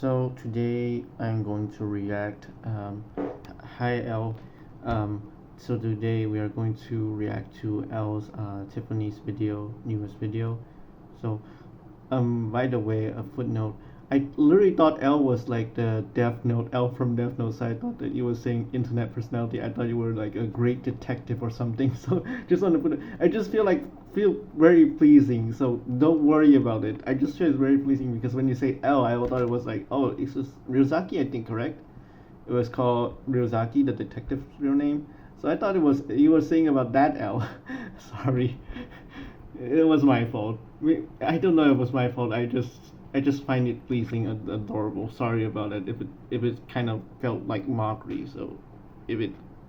So today I'm going to react. Hi Elle. So today we are going to react to Elle's Tiffany's newest video. So by the way, a footnote. I literally thought Elle was like the Death Note, Elle from Death Note. So I thought that you were saying internet personality. I thought you were like a great detective or something. So just want to put it. I just feel very pleasing. So don't worry about it. I just feel it's very pleasing because when you say Elle, I thought it was like, oh, it's just Ryuzaki, I think, correct? It was called Ryuzaki, the detective's real name. So I thought it was you were saying about that Elle. Sorry, it was my fault. I don't know if it was my fault. I just find it pleasing and adorable. Sorry about it if it kind of felt like mockery. So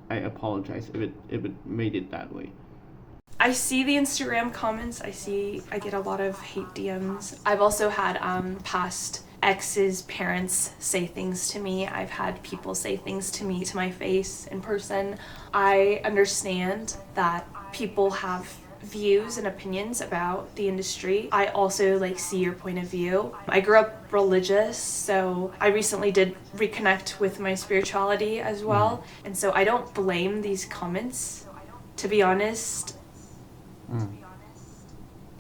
I apologize if it made it that way. I see the Instagram comments. I get a lot of hate DMs. I've also had past ex's parents say things to me. I've had people say things to me to my face in person. I understand that people have views and opinions about the industry. I also see your point of view. I grew up religious, so I recently did reconnect with my spirituality as well. And so I don't blame these comments, to be honest.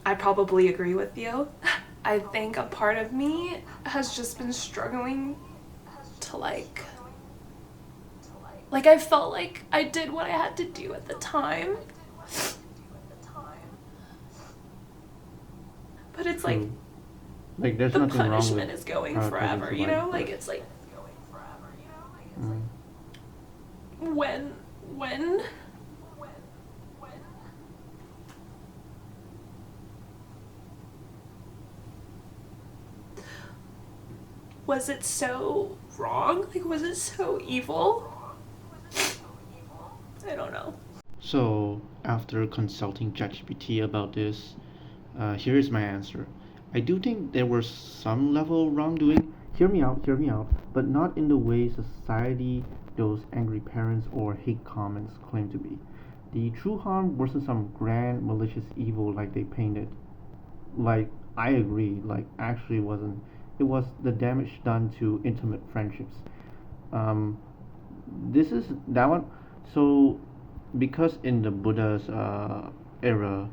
I probably agree with you. I think a part of me has just been struggling to I felt like I did what I had to do at the time. But it's there's the nothing wrong punishment with is going forever, you know? It's when was it so wrong? Was it so evil? I don't know. So after consulting ChatGPT about this, here is my answer. I do think there was some level of wrongdoing. Hear me out, but not in the way society, those angry parents or hate comments claim to be. The true harm wasn't some grand malicious evil like they painted. I agree, actually wasn't. It was the damage done to intimate friendships. This is that one. So because in the Buddha's era,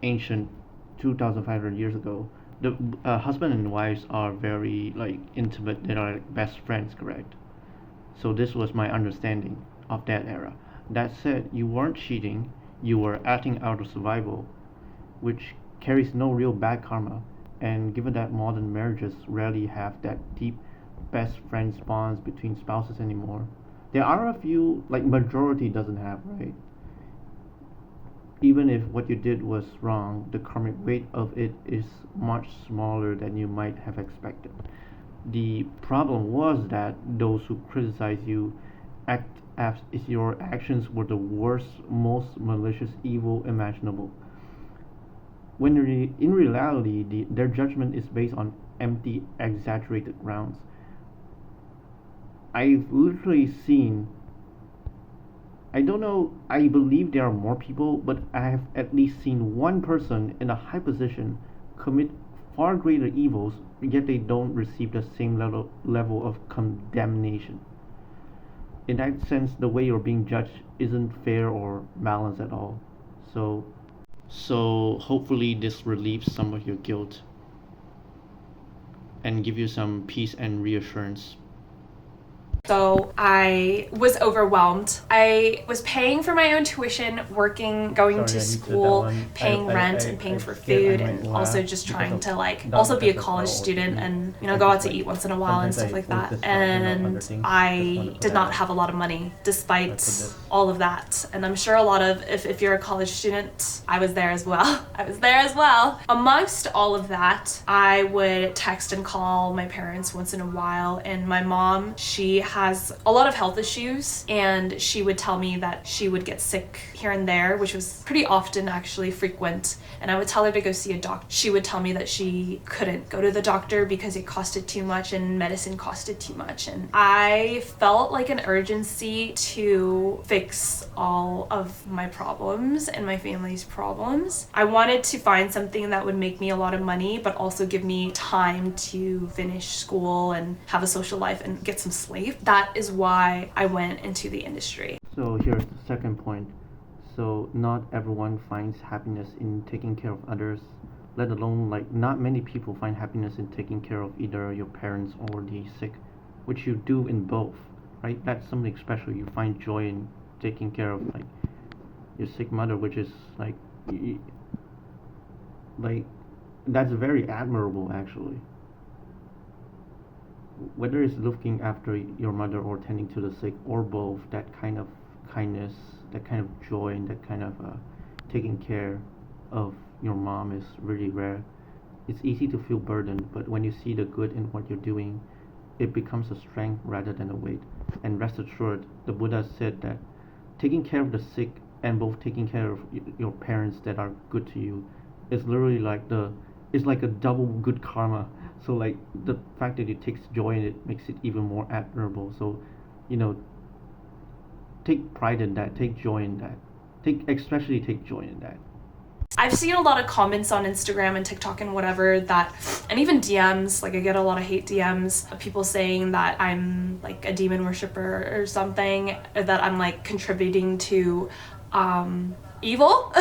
ancient 2,500 years ago, the husband and wives are very intimate. They are best friends, correct? So this was my understanding of that era. That said, you weren't cheating. You were acting out of survival, which carries no real bad karma. And given that modern marriages rarely have that deep best friends bonds between spouses anymore, there are a few, majority doesn't have, right? Even if what you did was wrong, the karmic weight of it is much smaller than you might have expected. The problem was that those who criticize you act as if your actions were the worst, most malicious evil imaginable. When in reality, their judgment is based on empty, exaggerated grounds. I've literally seen, I don't know, I believe there are more people, but I have at least seen one person in a high position commit far greater evils, yet they don't receive the same level of condemnation. In that sense, the way you're being judged isn't fair or balanced at all. So hopefully this relieves some of your guilt and give you some peace and reassurance. So I was overwhelmed. I was paying for my own tuition, working, going to school, paying rent and paying for food, and also just trying to also be a college student and go out to eat once in a while and stuff like that. And I did not have a lot of money despite all of that. And I'm sure a lot of, if you're a college student, I was there as well. Amongst all of that, I would text and call my parents once in a while, and my mom, she had has a lot of health issues, and she would tell me that she would get sick here and there, which was pretty often, actually frequent. And I would tell her to go see a doctor. She would tell me that she couldn't go to the doctor because it costed too much and medicine costed too much. And I felt like an urgency to fix all of my problems and my family's problems. I wanted to find something that would make me a lot of money, but also give me time to finish school and have a social life and get some sleep. That is why I went into the industry. So here's the second point. So not everyone finds happiness in taking care of others, let alone like not many people find happiness in taking care of either your parents or the sick, which you do in both, right? That's something special. You find joy in taking care of like your sick mother, which is like that's very admirable actually. Whether it's looking after your mother or tending to the sick or both, that kind of kindness, that kind of joy, and that kind of taking care of your mom is really rare. It's easy to feel burdened, but when you see the good in what you're doing, it becomes a strength rather than a weight. And rest assured, the Buddha said that taking care of the sick and both taking care of your parents that are good to you is literally it's like a double good karma. So like the fact that it takes joy in it makes it even more admirable. So, take pride in that, take joy in that. Especially take joy in that. I've seen a lot of comments on Instagram and TikTok and whatever and even DMs, like I get a lot of hate DMs of people saying that I'm like a demon worshiper or something, that I'm like contributing to evil.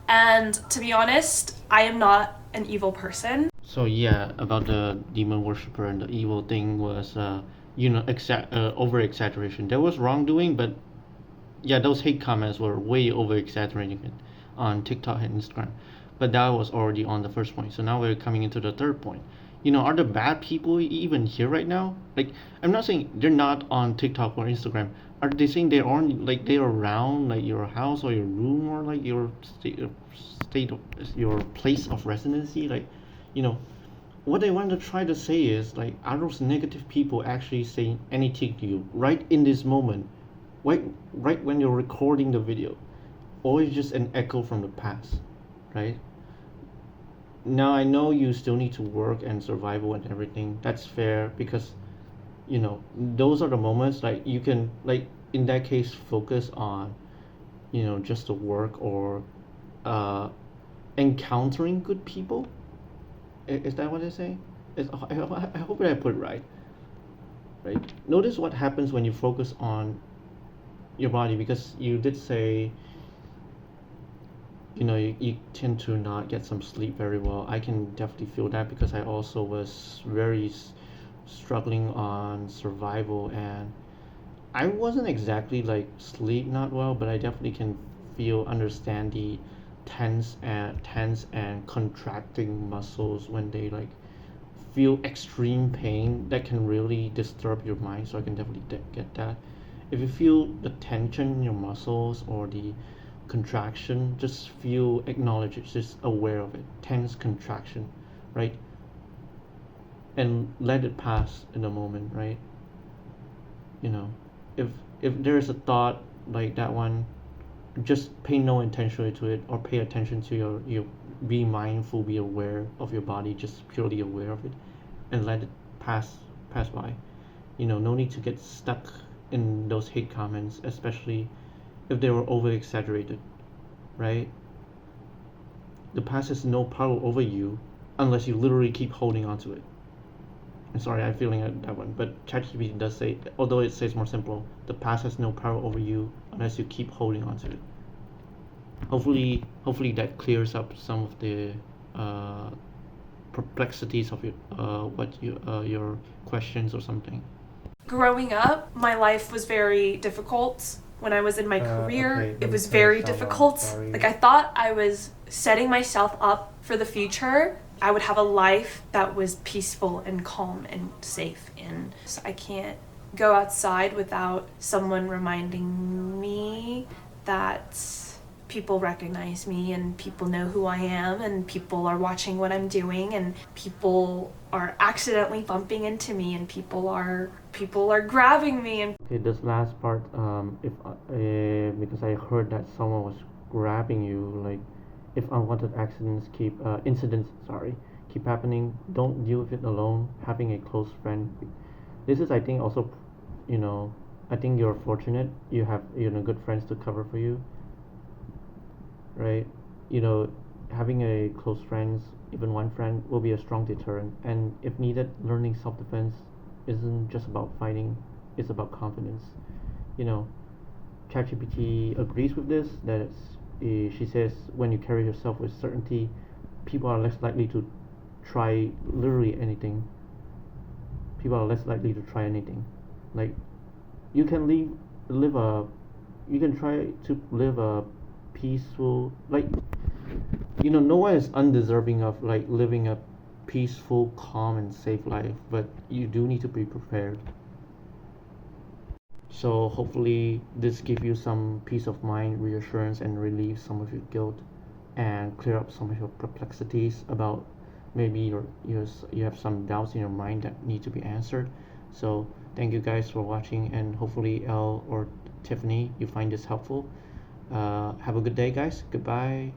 And to be honest, I am not an evil person. So yeah, about the demon worshiper and the evil thing was, over exaggeration. There was wrongdoing, but yeah, those hate comments were way over exaggerating it on TikTok and Instagram. But that was already on the first point. So now we're coming into the third point. Are the bad people even here right now? Like, I'm not saying they're not on TikTok or Instagram. Are they saying they're on, like, they're around, like, your house or your room or, like, your your place of residency? Like, what they want to try to say is, like, are those negative people actually saying anything to you right in this moment? Right when you're recording the video? Or is just an echo from the past, right? Now I know you still need to work and survival and everything. That's fair because, those are the moments like you can, like in that case, focus on, just the work or encountering good people. Is that what I say? I hope that I put it right. Right. Notice what happens when you focus on your body, because you did say, you tend to not get some sleep very well. I can definitely feel that because I also was very struggling on survival, and I wasn't exactly like sleep not well, but I definitely can understand the tense and contracting muscles when they like feel extreme pain that can really disturb your mind. So I can definitely get that. If you feel the tension in your muscles or the contraction, just acknowledge it, just aware of it. Tense contraction, right? And let it pass in a moment, right? If there's a thought like that one, just pay no attention to it, or pay attention to your be mindful, be aware of your body, just purely aware of it, and let it pass by. No need to get stuck in those hate comments, especially if they were over exaggerated, right? The past has no power over you unless you literally keep holding on to it. I'm sorry, I'm feeling that one, but ChatGPT does say, although it says more simple, the past has no power over you unless you keep holding on to it. Hopefully that clears up some of the perplexities of your questions or something. Growing up, my life was very difficult. When I was in my career, it was very difficult. Like, I thought I was setting myself up for the future. I would have a life that was peaceful and calm and safe, and so I can't go outside without someone reminding me that people recognize me and people know who I am and people are watching what I'm doing and people are accidentally bumping into me and people are grabbing me. And Okay, this last part, if because I heard that someone was grabbing you, like if unwanted incidents, keep happening, don't deal with it alone. Having a close friend, this is, I think, also, I think you're fortunate. You have, good friends to cover for you, right? Having a close friends, even one friend, will be a strong deterrent. And if needed, learning self-defense isn't just about fighting; it's about confidence. ChatGPT agrees with this. She says when you carry yourself with certainty, people are less likely to try literally anything. People are less likely to try anything. Like you can try to live a peaceful, like, no one is undeserving of like living a peaceful, calm, and safe life, but you do need to be prepared. So hopefully this gives you some peace of mind, reassurance, and relieve some of your guilt, and clear up some of your perplexities about maybe you have some doubts in your mind that need to be answered. So thank you guys for watching, and hopefully Elle or Tiffany, you find this helpful. Have a good day, guys. Goodbye.